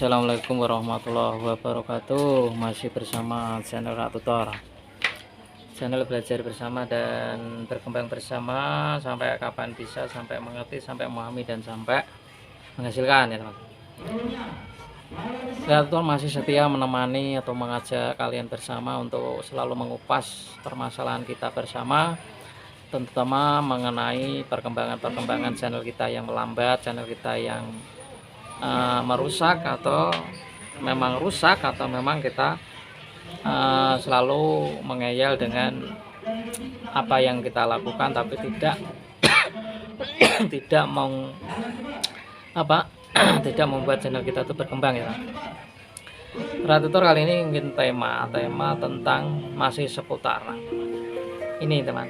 Assalamualaikum warahmatullahi wabarakatuh. Masih bersama channel Rak Tutor, channel belajar bersama dan berkembang bersama sampai kapan bisa, sampai mengerti, sampai memahami, dan sampai menghasilkan, ya teman. Rak Tutor masih setia menemani atau mengajak kalian bersama untuk selalu mengupas permasalahan kita bersama, terutama mengenai perkembangan channel kita yang melambat, channel kita yang merusak, atau memang rusak, atau memang kita selalu mengeyel dengan apa yang kita lakukan, tapi tidak tidak tidak membuat channel kita itu berkembang, ya. Rak Tutor kali ini ingin tema tentang masih seputar ini, teman.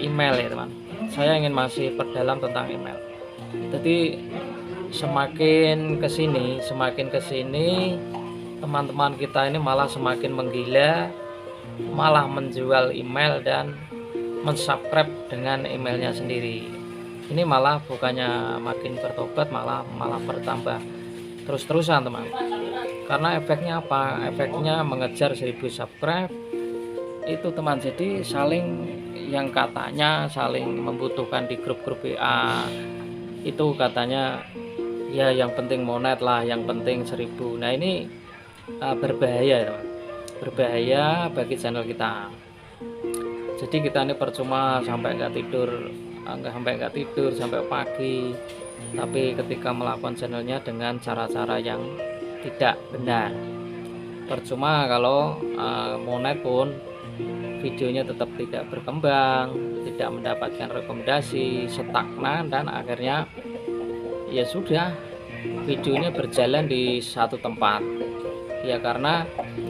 Email, ya teman. Saya ingin masih perdalam tentang email. Jadi semakin kesini teman-teman kita ini malah semakin menggila, malah menjual email dan mensubscribe dengan emailnya sendiri. Ini malah bukannya makin bertobat, malah bertambah terus-terusan, teman. Karena efeknya apa? Efeknya mengejar 1000 subscribe itu, teman. Jadi yang katanya saling membutuhkan di grup-grup WA itu katanya, ya yang penting monet lah, yang penting 1000. Nah ini berbahaya, teman. Berbahaya bagi channel kita. Jadi kita ini percuma sampai nggak tidur sampai pagi, tapi ketika melakukan channelnya dengan cara-cara yang tidak benar, percuma kalau monet pun videonya tetap tidak berkembang, tidak mendapatkan rekomendasi, stagnan, dan akhirnya ya sudah, videonya berjalan di satu tempat, ya karena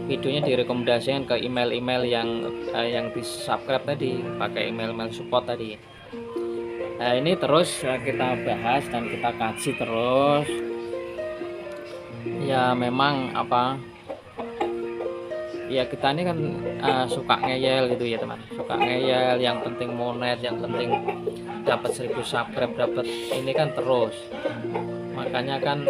videonya direkomendasikan ke email-email yang di subscribe tadi, pakai email support tadi. Nah ini terus kita bahas dan kita kaji terus. Ya memang ya kita ini kan suka ngeyel gitu, ya teman, suka ngeyel, yang penting monet, yang penting dapat 1000 subscribe, dapat ini kan terus. Makanya kan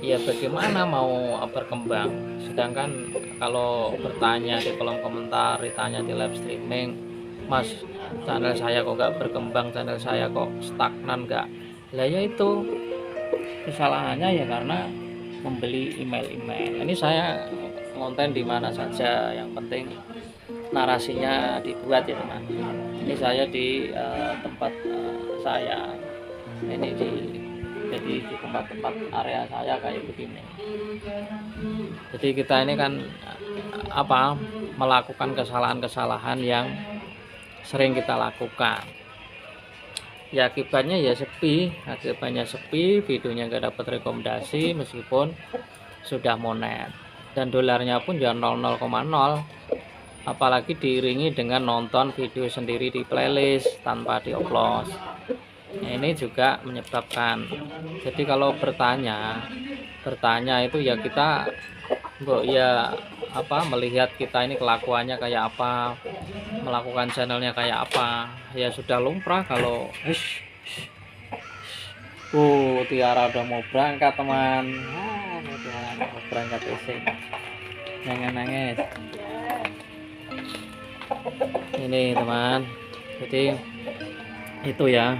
ya bagaimana mau berkembang, sedangkan kalau bertanya di kolom komentar, ditanya di live streaming, Mas, channel saya kok nggak berkembang, channel saya kok stagnan, nggak, lah ya itu kesalahannya ya karena membeli email. Ini saya konten di mana saja, yang penting narasinya dibuat, ya teman. Ini saya di tempat saya ini jadi di tempat area saya kayak begini. Jadi kita ini kan melakukan kesalahan-kesalahan yang sering kita lakukan. Ya akibatnya sepi, videonya nggak dapat rekomendasi meskipun sudah monet, dan dolarnya pun ya 0,0, apalagi diiringi dengan nonton video sendiri di playlist tanpa diupload. Nah, ini juga menyebabkan. Jadi kalau bertanya itu ya kita melihat kita ini kelakuannya kayak apa, melakukan channelnya kayak apa, ya sudah lumrah. Kalau Tiara udah mau berangkat, teman. Mau berangkat isi, jangan nangis ini, teman. Jadi itu ya,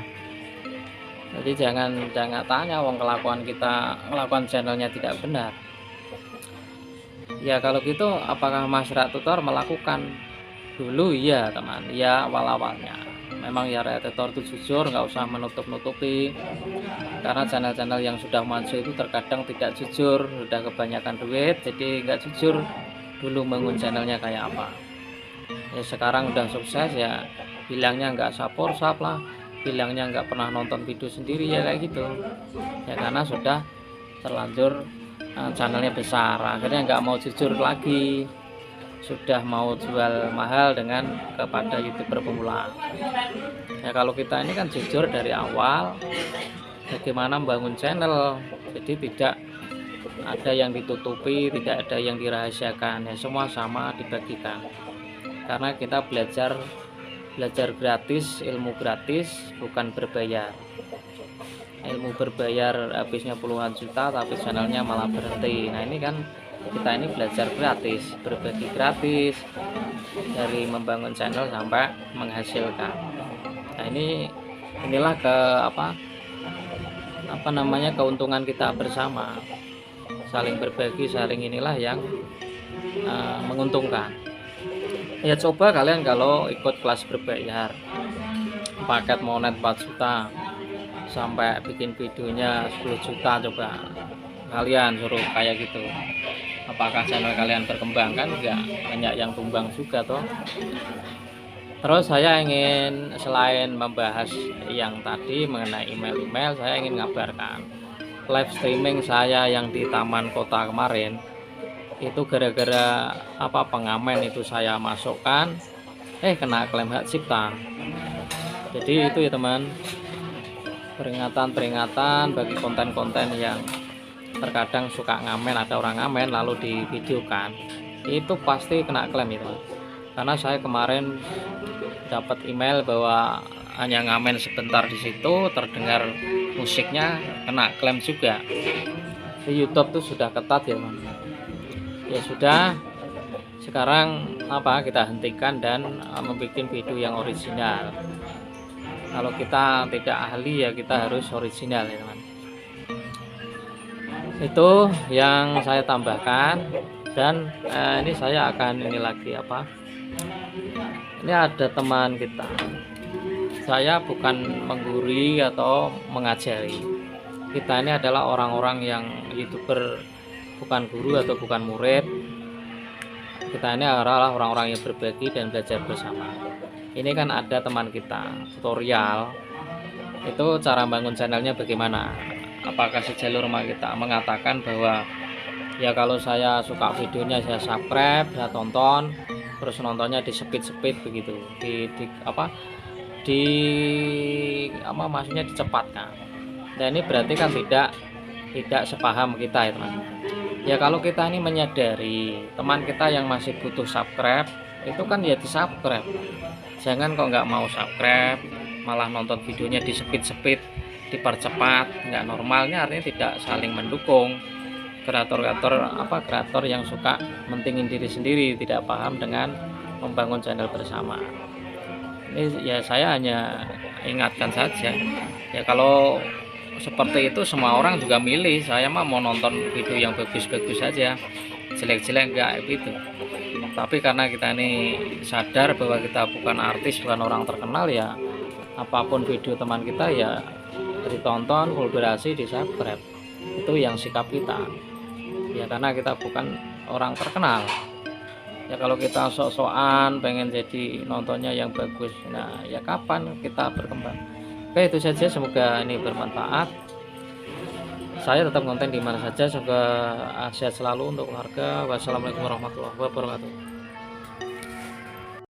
jadi jangan tanya wong kelakuan kita, melakukan channelnya tidak benar. Ya kalau gitu apakah Mas Rak Tutor melakukan dulu? Ya teman, ya awal-awalnya memang ya Rak Tutor itu jujur, nggak usah menutup-nutupi, karena channel-channel yang sudah maju itu terkadang tidak jujur, sudah kebanyakan duit, jadi nggak jujur dulu bangun channelnya kayak apa. Ya sekarang udah sukses, ya bilangnya nggak sap lah, bilangnya nggak pernah nonton video sendiri, ya kayak gitu ya, karena sudah terlanjur channelnya besar, akhirnya nggak mau jujur lagi, sudah mau jual mahal kepada YouTuber pemula. Ya kalau kita ini kan jujur dari awal bagaimana membangun channel, jadi tidak ada yang ditutupi, tidak ada yang dirahasiakan, ya semua sama dibagikan, karena kita belajar belajar gratis, ilmu gratis, bukan berbayar. Ilmu berbayar habisnya puluhan juta tapi channelnya malah berhenti. Nah ini kan kita ini belajar gratis, berbagi gratis, dari membangun channel sampai menghasilkan. Nah inilah apa namanya keuntungan kita bersama, saling berbagi, saling inilah yang menguntungkan. Ya coba kalian kalau ikut kelas berbayar, paket monet 4 juta sampai bikin videonya 10 juta, coba kalian suruh kayak gitu, apakah channel kalian berkembang? Kan enggak, banyak yang tumbang juga toh. Terus saya ingin selain membahas yang tadi mengenai email-email, saya ingin ngabarkan live streaming saya yang di Taman Kota kemarin itu gara-gara pengamen itu saya masukkan kena klaim hak cipta. Jadi itu ya teman, peringatan bagi konten-konten yang terkadang suka ngamen, ada orang ngamen lalu divideokan, itu pasti kena klaim itu. Karena saya kemarin dapat email bahwa hanya ngamen sebentar di situ terdengar musiknya, kena klaim juga. Di YouTube tuh sudah ketat ya teman. Ya sudah, sekarang kita hentikan dan membuat video yang original. Kalau kita tidak ahli ya kita harus original ya teman. Itu yang saya tambahkan. Dan ini saya akan ini ada teman kita. Saya bukan menggurui atau mengajari. Kita ini adalah orang-orang yang YouTuber, bukan guru atau bukan murid. Kita ini adalah orang-orang yang berbagi dan belajar bersama. Ini kan ada teman kita tutorial itu cara bangun channelnya bagaimana. Apakah sejalur sama kita mengatakan bahwa ya kalau saya suka videonya saya subscribe, saya tonton, terus nontonnya di speed begitu, maksudnya dicepatkan. Dan ini berarti kan tidak sepaham kita ya teman. Ya kalau kita ini menyadari teman kita yang masih butuh subscribe, itu kan ya di subscribe. Jangan kok nggak mau subscribe malah nonton videonya di speed dipercepat, nggak normalnya, artinya tidak saling mendukung. Kreator yang suka mentingin diri sendiri, tidak paham dengan membangun channel bersama. Ini ya saya hanya ingatkan saja ya, kalau seperti itu semua orang juga milih. Saya mah mau nonton video yang bagus-bagus saja, jelek-jelek enggak gitu. Tapi karena kita ini sadar bahwa kita bukan artis, bukan orang terkenal, ya apapun video teman kita ya ditonton, full durasi, di subscribe. Itu yang sikap kita ya, karena kita bukan orang terkenal. Ya kalau kita sok-sokan pengen jadi nontonnya yang bagus, nah ya kapan kita berkembang? Oke, itu saja, semoga ini bermanfaat. Saya tetap konten di mana saja, semoga sehat selalu untuk keluarga. Wassalamualaikum warahmatullahi wabarakatuh.